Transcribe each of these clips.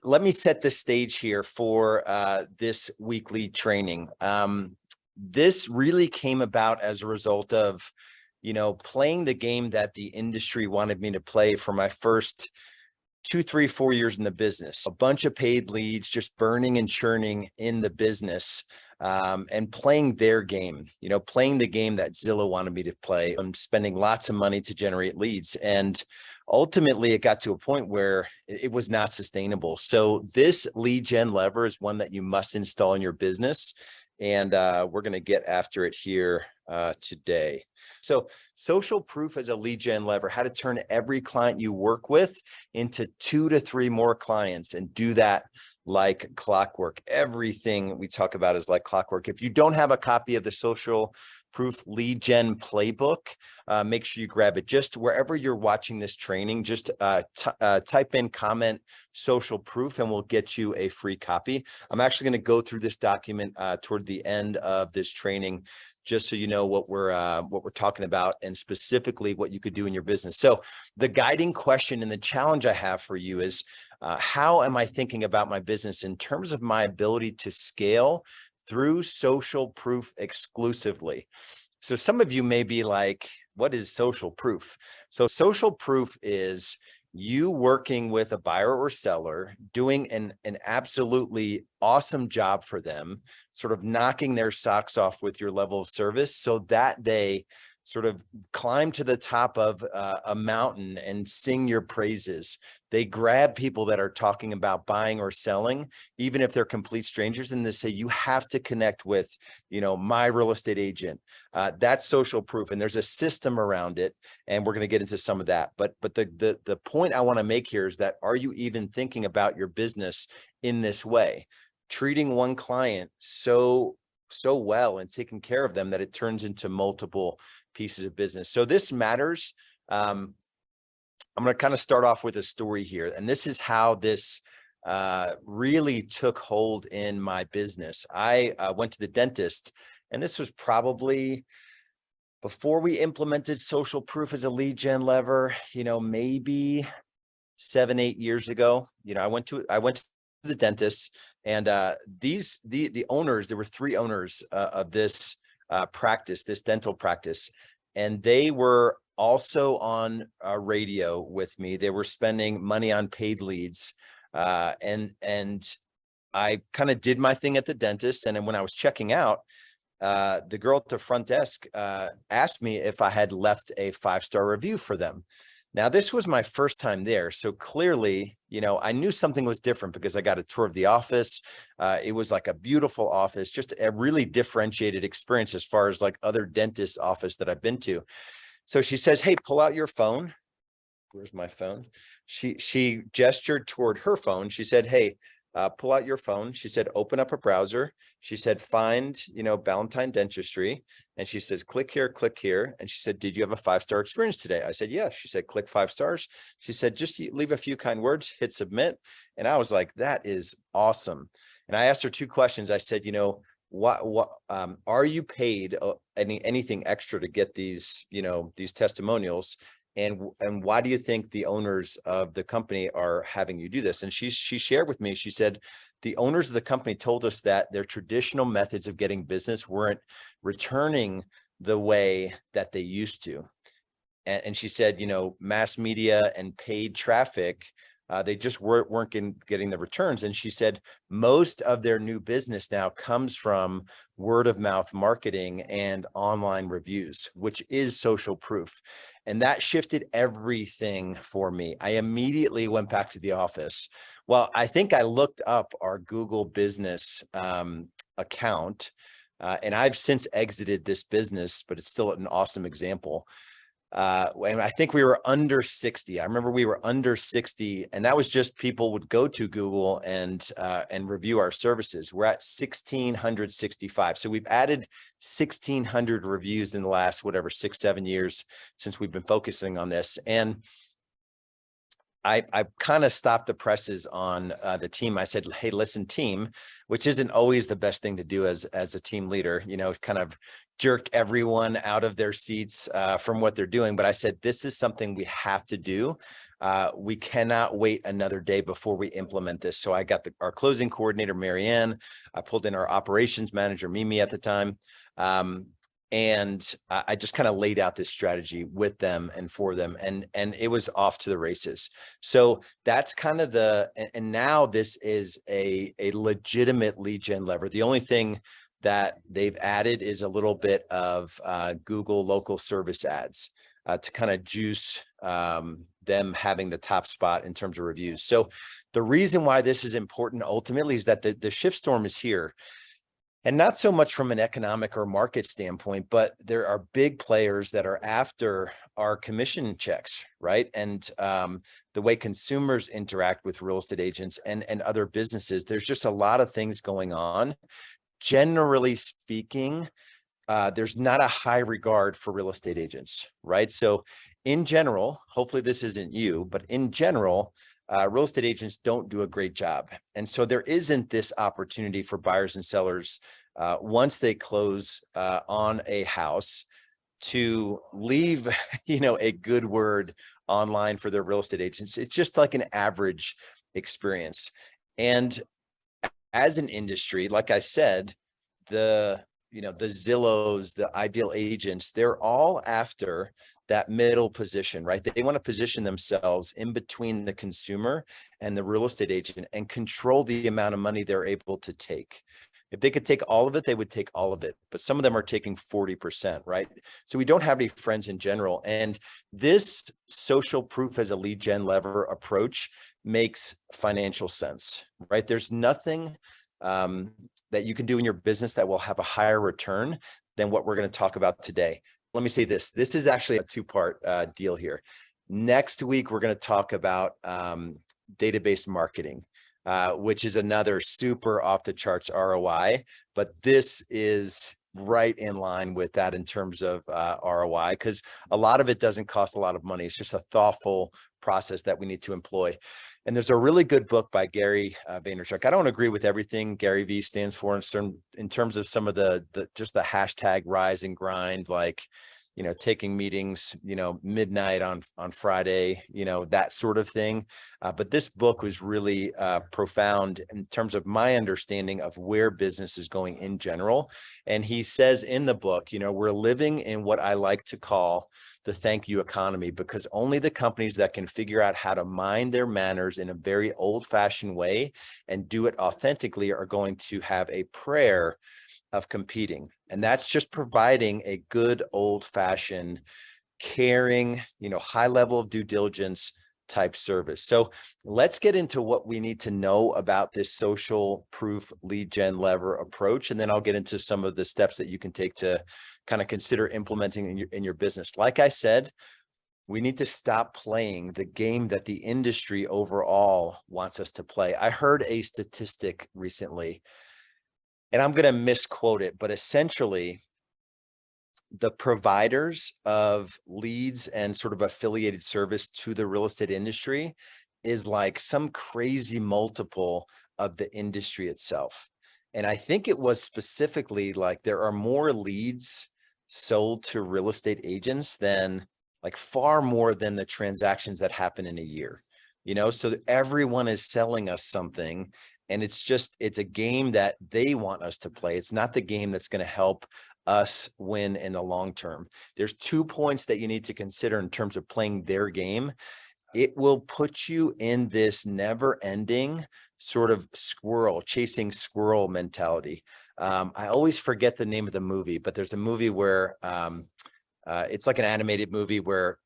let me set the stage here for this weekly training. This really came about as a result of, playing the game that the industry wanted me to play for my first 2, 3, 4 years in the business. A bunch of paid leads, just burning and churning in the business, and playing their game, playing the game that Zillow wanted me to play. I'm spending lots of money to generate leads. And ultimately, it got to a point where it was not sustainable. So this lead gen lever is one that you must install in your business. And we're going to get after it here today. So social proof as a lead gen lever, how to turn every client you work with into 2 to 3 more clients and do that like clockwork. Everything we talk about is like clockwork. If you don't have a copy of the social proof lead gen playbook, make sure you grab it. Just wherever you're watching this training, just type in comment social proof and we'll get you a free copy. I'm actually going to go through this document toward the end of this training, just so you know what we're talking about and specifically what you could do in your business. So the guiding question and the challenge I have for you is, how am I thinking about my business in terms of my ability to scale through social proof exclusively? So some of you may be like, what is social proof? So social proof is you working with a buyer or seller, doing an absolutely awesome job for them, sort of knocking their socks off with your level of service so that they sort of climb to the top of a mountain and sing your praises. They grab people that are talking about buying or selling, even if they're complete strangers, and they say, you have to connect with, my real estate agent. That's social proof. And there's a system around it. And we're going to get into some of that. But the point I want to make here is that, are you even thinking about your business in this way? Treating one client so well and taking care of them that it turns into multiple pieces of business. So this matters. I'm going to kind of start off with a story here. And this is how this really took hold in my business. I went to the dentist, and this was probably before we implemented social proof as a lead gen lever, maybe 7, 8 years ago. I went to the dentist, and the owners, there were 3 owners of this practice, this dental practice, and they were also on radio with me. They were spending money on paid leads, and I kind of did my thing at the dentist. And then when I was checking out, the girl at the front desk asked me if I had left a 5-star review for them. Now, this was my first time there. So clearly, I knew something was different because I got a tour of the office. It was like a beautiful office, just a really differentiated experience as far as like other dentist office that I've been to. So she says, hey, pull out your phone. Where's my phone? She gestured toward her phone. She said, hey, pull out your phone. She said, open up a browser. She said, find, Ballantyne Dentistry. And she says, click here, click here. And she said, did you have a 5-star experience today? I said, yeah. She said, click 5 stars. She said, just leave a few kind words, hit submit. And I was like, that is awesome. And I asked her 2 questions. I said, what are you paid anything extra to get these, these testimonials? And why do you think the owners of the company are having you do this? And she shared with me, she said, the owners of the company told us that their traditional methods of getting business weren't returning the way that they used to. And she said, mass media and paid traffic, they just weren't getting the returns. And she said, most of their new business now comes from word of mouth marketing and online reviews, which is social proof. And that shifted everything for me. I immediately went back to the office. Well, I think I looked up our Google business account, and I've since exited this business, but it's still an awesome example. And I think we were under 60. I remember we were under 60, and that was just people would go to Google and review our services. We're at 1,665. So we've added 1,600 reviews in the last, 6, 7 years since we've been focusing on this. And I kind of stopped the presses on the team. I said, hey, listen, team, which isn't always the best thing to do as a team leader, kind of jerk everyone out of their seats from what they're doing. But I said, this is something we have to do. We cannot wait another day before we implement this. So I got our closing coordinator, Marianne. I pulled in our operations manager, Mimi, at the time. And I just kind of laid out this strategy with them and for them, and it was off to the races. So that's kind of and now this is a legitimate lead gen lever. The only thing that they've added is a little bit of Google local service ads to kind of juice them having the top spot in terms of reviews. So the reason why this is important ultimately is that the shift storm is here. And not so much from an economic or market standpoint, but there are big players that are after our commission checks, right? And the way consumers interact with real estate agents and other businesses, there's just a lot of things going on. Generally speaking, there's not a high regard for real estate agents, right? So in general, hopefully this isn't you, but in general, real estate agents don't do a great job. And so there isn't this opportunity for buyers and sellers once they close on a house to leave, a good word online for their real estate agents. It's just like an average experience. And as an industry, like I said, the Zillows, the ideal agents, they're all after that middle position, right? They want to position themselves in between the consumer and the real estate agent and control the amount of money they're able to take. If they could take all of it, they would take all of it. But some of them are taking 40%, right? So we don't have any friends in general. And this social proof as a lead gen lever approach makes financial sense, right? There's nothing that you can do in your business that will have a higher return than what we're going to talk about today. Let me say this. This is actually a two-part deal here. Next week, we're going to talk about database marketing, which is another super off the charts ROI, but this is right in line with that in terms of ROI, because a lot of it doesn't cost a lot of money. It's just a thoughtful process that we need to employ. And there's a really good book by Gary Vaynerchuk. I don't agree with everything Gary V stands for in terms of some of the just the hashtag rise and grind, like, taking meetings, midnight on Friday, that sort of thing. But this book was really profound in terms of my understanding of where business is going in general. And he says in the book, we're living in what I like to call the thank you economy, because only the companies that can figure out how to mind their manners in a very old-fashioned way and do it authentically are going to have a prayer of competing. And that's just providing a good old-fashioned, caring, high level of due diligence type service. So let's get into what we need to know about this social proof lead gen lever approach. And then I'll get into some of the steps that you can take to kind of consider implementing in your business. Like I said, we need to stop playing the game that the industry overall wants us to play. I heard a statistic recently, and I'm going to misquote it, but essentially the providers of leads and sort of affiliated service to the real estate industry is like some crazy multiple of the industry itself. And I think it was specifically like there are more leads sold to real estate agents than, like, far more than the transactions that happen in a year, so everyone is selling us something. And it's a game that they want us to play. It's not the game that's going to help us win in the long term. There's 2 points that you need to consider in terms of playing their game. It will put you in this never ending sort of chasing squirrel mentality. I always forget the name of the movie, but there's a movie where it's like an animated movie where,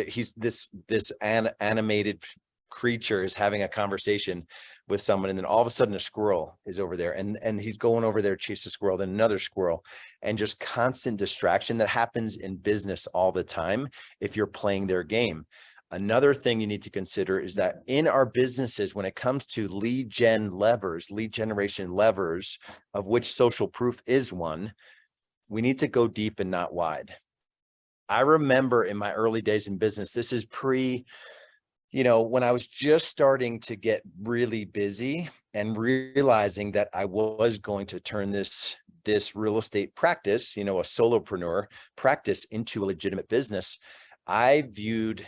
he's this animated creature is having a conversation with someone, and then all of a sudden a squirrel is over there, and he's going over there to chase a squirrel, then another squirrel, and just constant distraction that happens in business all the time if you're playing their game. Another thing you need to consider is that in our businesses, when it comes to lead generation levers, of which social proof is one, we need to go deep and not wide. I remember in my early days in business, this is when I was just starting to get really busy and realizing that I was going to turn this real estate practice, a solopreneur practice, into a legitimate business, I viewed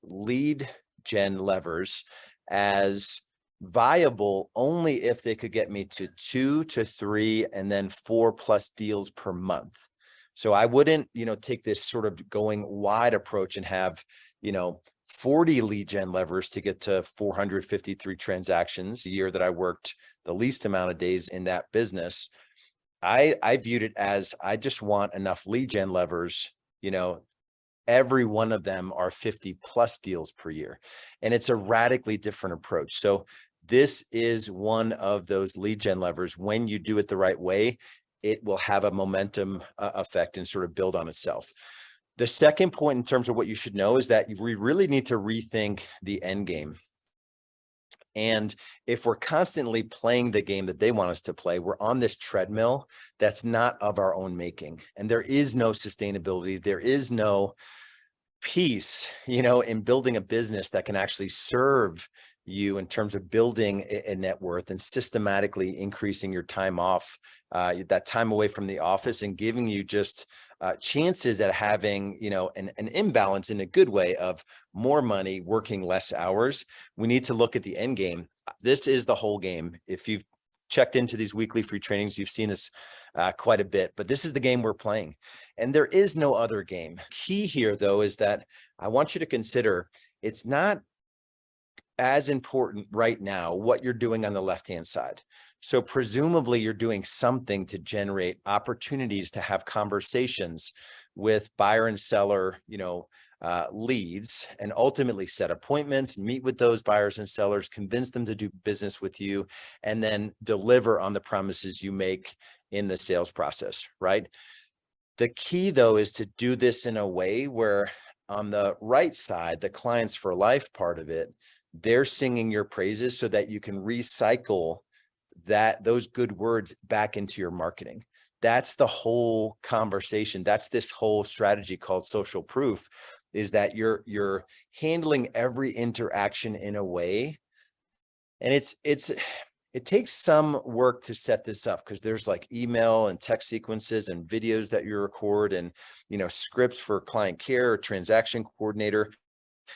lead gen levers as viable only if they could get me to 2 to 3 and then 4+ deals per month. So I wouldn't, take this sort of going wide approach and have, 40 lead gen levers to get to 453 transactions a year that I worked the least amount of days in that business. I viewed it as I just want enough lead gen levers, every one of them are 50+ deals per year. And it's a radically different approach. So this is one of those lead gen levers. When you do it the right way, it will have a momentum effect and sort of build on itself. The second point in terms of what you should know is that we really need to rethink the end game. And if we're constantly playing the game that they want us to play, we're on this treadmill that's not of our own making. And there is no sustainability. There is no peace, in building a business that can actually serve you in terms of building a net worth and systematically increasing your time off, that time away from the office, and giving you just chances at having, an imbalance in a good way of more money, working less hours. We need to look at the end game. This is the whole game. If you've checked into these weekly free trainings, you've seen this quite a bit, but this is the game we're playing. And there is no other game. Key here, though, is that I want you to consider it's not as important right now what you're doing on the left-hand side. So presumably you're doing something to generate opportunities to have conversations with buyer and seller, leads, and ultimately set appointments, meet with those buyers and sellers, convince them to do business with you, and then deliver on the promises you make in the sales process, right? The key, though, is to do this in a way where on the right side, the clients for life part of it, they're singing your praises so that you can recycle those good words back into your marketing. That's the whole conversation. That's this whole strategy called social proof, is that you're handling every interaction in a way. And it takes some work to set this up, because there's like email and text sequences and videos that you record, and scripts for client care or transaction coordinator.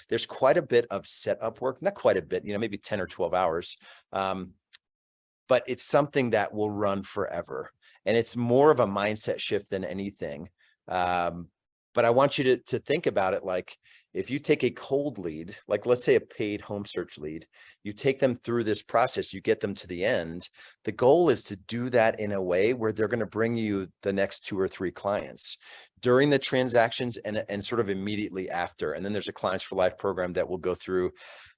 There's quite a bit of setup work, not quite a bit, maybe 10 or 12 hours. But it's something that will run forever. And it's more of a mindset shift than anything. But I want you to think about it like, if you take a cold lead, like let's say a paid home search lead, you take them through this process, you get them to the end. The goal is to do that in a way where they're going to bring you the next 2 or 3 clients during the transactions and sort of immediately after. And then there's a Clients for Life program that we'll go through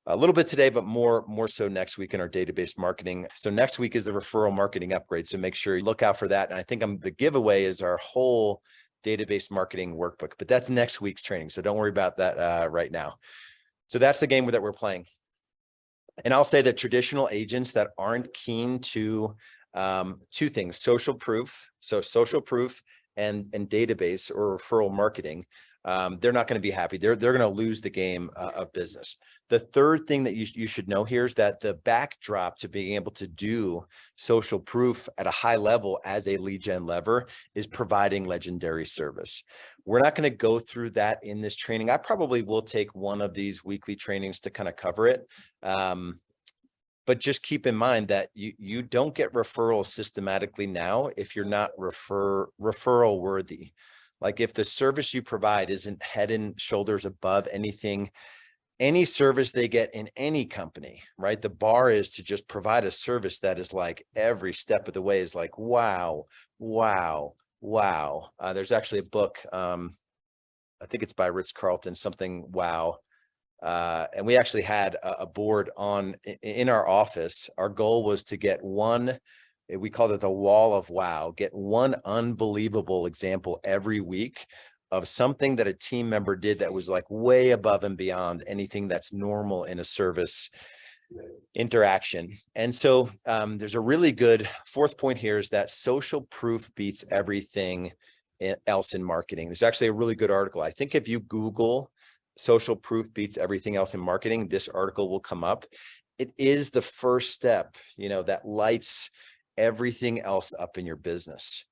a little bit today, but more so next week in our database marketing. So next week is the referral marketing upgrade. So make sure you look out for that. And I think the giveaway is our whole database marketing workbook, but that's next week's training. So don't worry about that right now. So that's the game that we're playing. And I'll say that traditional agents that aren't keen to 2 things, social proof. So social proof and database or referral marketing, they're not going to be happy. They're going to lose the game of business. The third thing that you should know here is that the backdrop to being able to do social proof at a high level as a lead gen lever is providing legendary service. We're not going to go through that in this training. I probably will take one of these weekly trainings to kind of cover it. But just keep in mind that you don't get referrals systematically now if you're not referral worthy. Like if the service you provide isn't head and shoulders above any service they get in any company, right? The bar is to just provide a service that is like every step of the way is like, wow. There's actually a book, I think it's by Ritz-Carlton, something wow. And we actually had a board in our office. Our goal was to get one, we called it the wall of wow, get one unbelievable example every week of something that a team member did that was like way above and beyond anything that's normal in a service interaction. And so there's a really good 4th point here, is that social proof beats everything else in marketing. There's actually a really good article. I think if you Google social proof beats everything else in marketing, this article will come up. It is the first step, that lights everything else up in your business.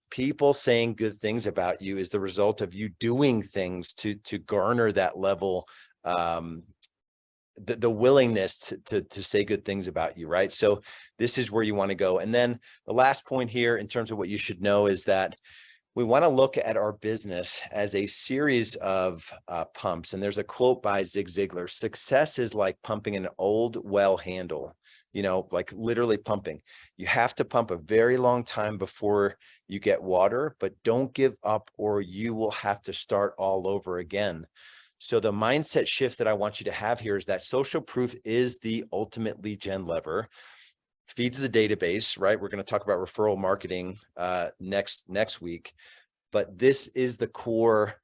People saying good things about you is the result of you doing things to garner that level the willingness to say good things about you, right? So this is where you want to go. And then the last point here in terms of what you should know is that we want to look at our business as a series of pumps. And there's a quote by Zig Ziglar: success is like pumping an old well handle, like literally pumping. You have to pump a very long time before you get water, but don't give up or you will have to start all over again. So the mindset shift that I want you to have here is that social proof is the ultimate lead gen lever, feeds the database, right? We're going to talk about referral marketing next week, but this is the core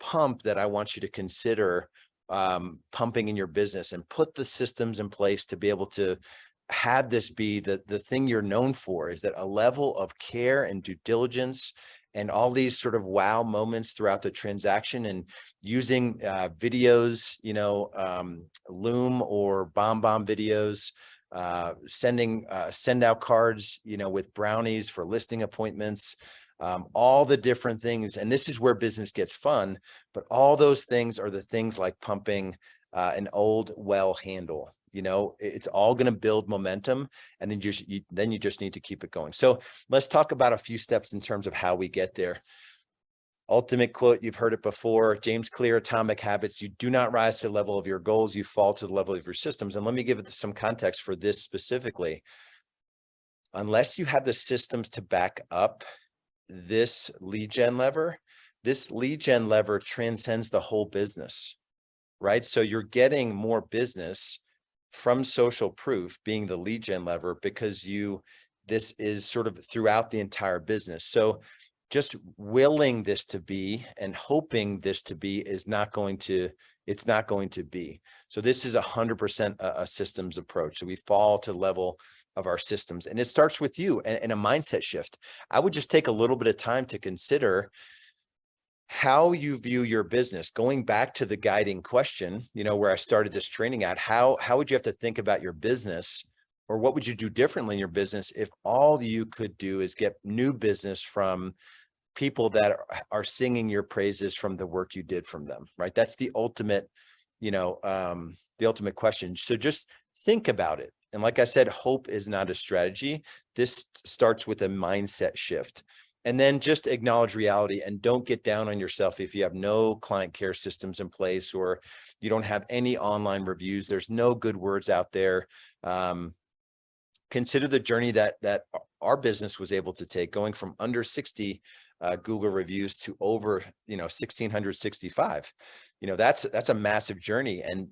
pump that I want you to consider pumping in your business, and put the systems in place to be able to have this be the thing you're known for, is that a level of care and due diligence and all these sort of wow moments throughout the transaction, and using videos, Loom or BombBomb videos, sending send out cards, with brownies for listing appointments, all the different things. And this is where business gets fun, but all those things are the things like pumping an old well handle. It's all going to build momentum, and then you just need to keep it going. So let's talk about a few steps in terms of how we get there. Ultimate quote, you've heard it before, James Clear, Atomic Habits: you do not rise to the level of your goals, you fall to the level of your systems. And let me give it some context for this specifically. Unless you have the systems to back up this lead gen lever transcends the whole business, right? So you're getting more business from social proof being the lead gen lever, because this is sort of throughout the entire business. So just willing this to be and hoping this to be it's not going to be. So this is 100% a systems approach. So we fall to the level of our systems, and it starts with you and a mindset shift. I would just take a little bit of time to consider how you view your business. Going back to the guiding question, where I started this training at, how would you have to think about your business, or what would you do differently in your business if all you could do is get new business from people that are singing your praises from the work you did from them, right? That's the ultimate, the ultimate question. So just think about it. And like I said, hope is not a strategy. This starts with a mindset shift. And then just acknowledge reality, and don't get down on yourself if you have no client care systems in place, or you don't have any online reviews. There's no good words out there. Consider the journey that our business was able to take, going from under 60 Google reviews to over 1,665. That's a massive journey. And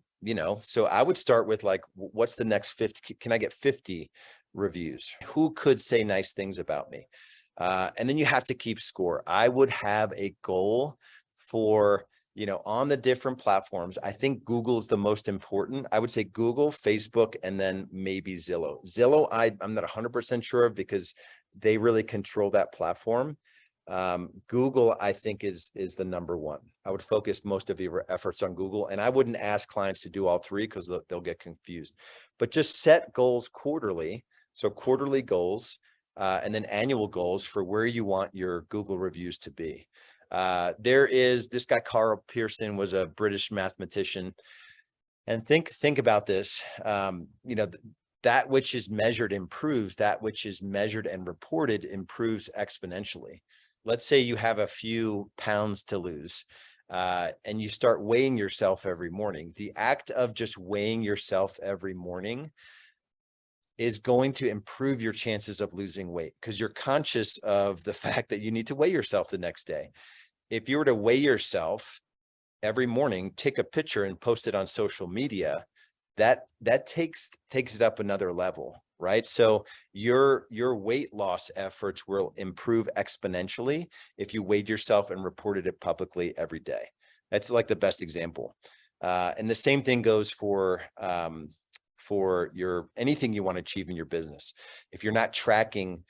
so I would start with, like, what's the next 50? Can I get 50 reviews? Who could say nice things about me? And then you have to keep score. I would have a goal for, on the different platforms. I think Google is the most important. I would say Google, Facebook, and then maybe Zillow. Zillow, I'm not 100% sure of, because they really control that platform. Google, I think, is the number one. I would focus most of your efforts on Google, and I wouldn't ask clients to do all three, because they'll get confused. But just set goals quarterly. So quarterly goals, and then annual goals for where you want your Google reviews to be. There is this guy, Carl Pearson, was a British mathematician. And think about this. That which is measured improves, that which is measured and reported improves exponentially. Let's say you have a few pounds to lose, and you start weighing yourself every morning. The act of just weighing yourself every morning is going to improve your chances of losing weight, because you're conscious of the fact that you need to weigh yourself the next day. If you were to weigh yourself every morning, take a picture and post it on social media, that takes it up another level, right? So your weight loss efforts will improve exponentially if you weighed yourself and reported it publicly every day. That's like the best example. And the same thing goes for your anything you want to achieve in your business. If you're not tracking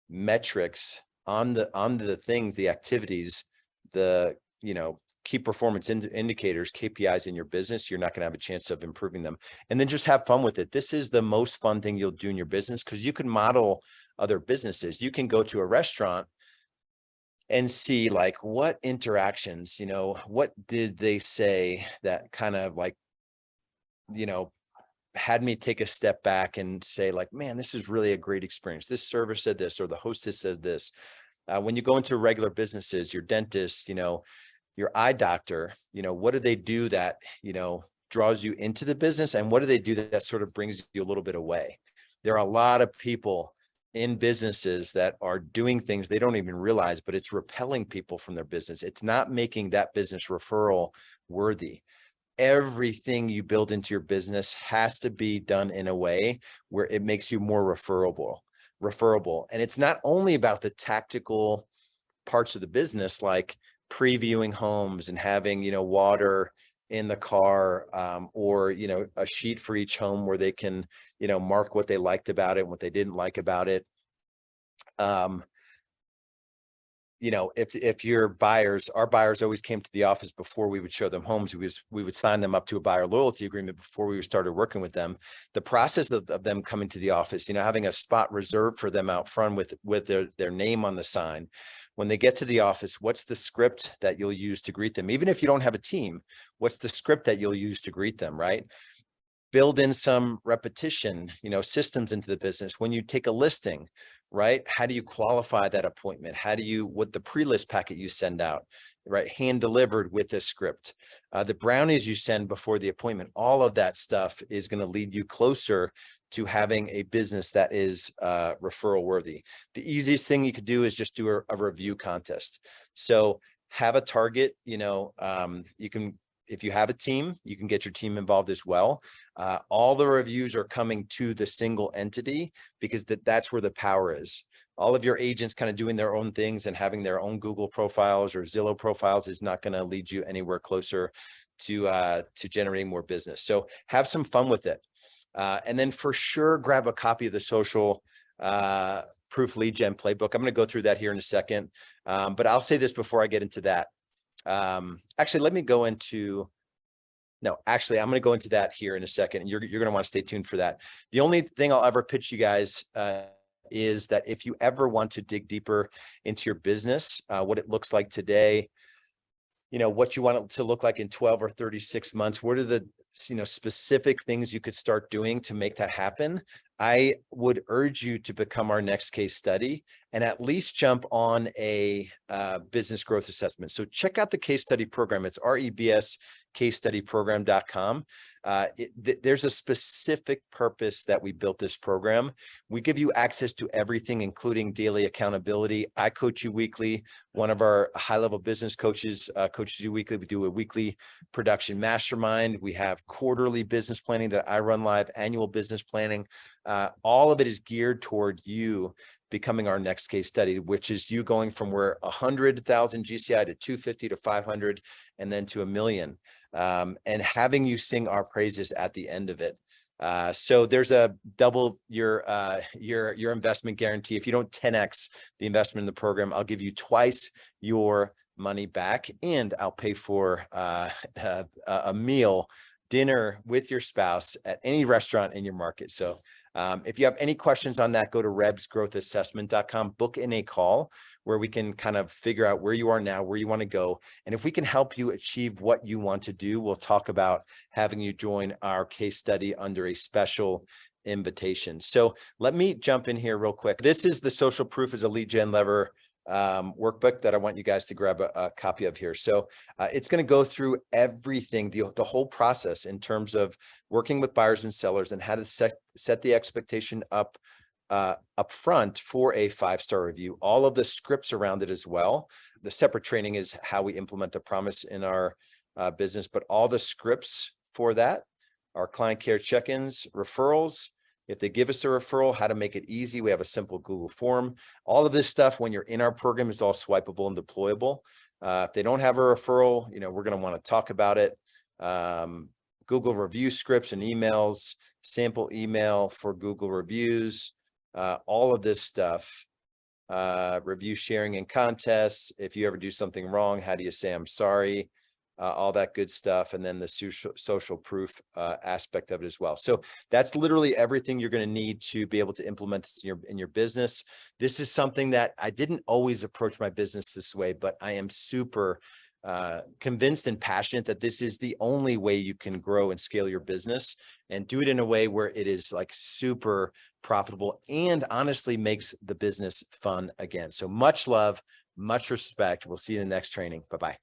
metrics on the things, the activities, the key performance indicators, KPIs in your business, you're not going to have a chance of improving them. And then just have fun with it. This is the most fun thing you'll do in your business, because you can model other businesses. You can go to a restaurant and see, like, what interactions, what did they say that kind of like had me take a step back and say like, man, this is really a great experience. This server said this, or the hostess said this. When you go into regular businesses, your dentist, your eye doctor, what do they do that, draws you into the business? And what do they do that sort of brings you a little bit away? There are a lot of people in businesses that are doing things they don't even realize, but it's repelling people from their business. It's not making that business referral worthy. Everything you build into your business has to be done in a way where it makes you more referable. And it's not only about the tactical parts of the business, like previewing homes and having, water in the car, or, a sheet for each home where they can, mark what they liked about it and what they didn't like about it. If your buyers, our buyers always came to the office before we would show them homes, we would sign them up to a buyer loyalty agreement before we started working with them. The process of them coming to the office, having a spot reserved for them out front with their name on the sign. When they get to the office, what's the script that you'll use to greet them? Even if you don't have a team, what's the script that you'll use to greet them, right? Build in some repetition, systems into the business. When you take a listing, right? How do you qualify that appointment? What the pre-list packet you send out, right? Hand delivered with a script, the brownies you send before the appointment, all of that stuff is going to lead you closer to having a business that is referral worthy. The easiest thing you could do is just do a review contest. So have a target, you can, if you have a team, you can get your team involved as well. All the reviews are coming to the single entity because that's where the power is. All of your agents kind of doing their own things and having their own Google profiles or Zillow profiles is not going to lead you anywhere closer to generating more business. So have some fun with it. And then for sure, grab a copy of the social proof lead gen playbook. I'm going to go through that here in a second. But I'll say this before I get into that. Actually, let me go into, no, actually, I'm going to go into that here in a second. And you're going to want to stay tuned for that. The only thing I'll ever pitch you guys is that if you ever want to dig deeper into your business, what it looks like today, what you want it to look like in 12 or 36 months, what are the, specific things you could start doing to make that happen? I would urge you to become our next case study and at least jump on a business growth assessment. So check out the case study program. It's rebscasestudyprogram.com. There's a specific purpose that we built this program. We give you access to everything, including daily accountability. I coach you weekly. One of our high-level business coaches coaches you weekly. We do a weekly production mastermind. We have quarterly business planning that I run live, annual business planning. All of it is geared toward you becoming our next case study, which is you going from where 100,000 GCI to 250 to 500 and then to 1 million, and having you sing our praises at the end of it. So there's a double your investment guarantee. If you don't 10x the investment in the program, I'll give you twice your money back, and I'll pay for a meal, dinner with your spouse at any restaurant in your market. So if you have any questions on that, go to rebsgrowthassessment.com, book in a call where we can kind of figure out where you are now, where you want to go. And if we can help you achieve what you want to do, we'll talk about having you join our case study under a special invitation. So let me jump in here real quick. This is the social proof as a lead gen lever workbook that I want you guys to grab a copy of here. So it's going to go through everything, the whole process in terms of working with buyers and sellers and how to set the expectation up front for a 5-star review. All of the scripts around it as well. The separate training is how we implement the promise in our business, but all the scripts for that, our client care check-ins, referrals. If they give us a referral, how to make it easy. We have a simple Google form. All of this stuff, when you're in our program, is all swipeable and deployable. If they don't have a referral, we're going to want to talk about it. Google review scripts and emails, sample email for Google reviews, all of this stuff. Review sharing and contests. If you ever do something wrong, how do you say I'm sorry? All that good stuff. And then the social proof aspect of it as well. So that's literally everything you're going to need to be able to implement this in your business. This is something that I didn't always approach my business this way, but I am super convinced and passionate that this is the only way you can grow and scale your business, and do it in a way where it is like super profitable and honestly makes the business fun again. So much love, much respect. We'll see you in the next training. Bye-bye.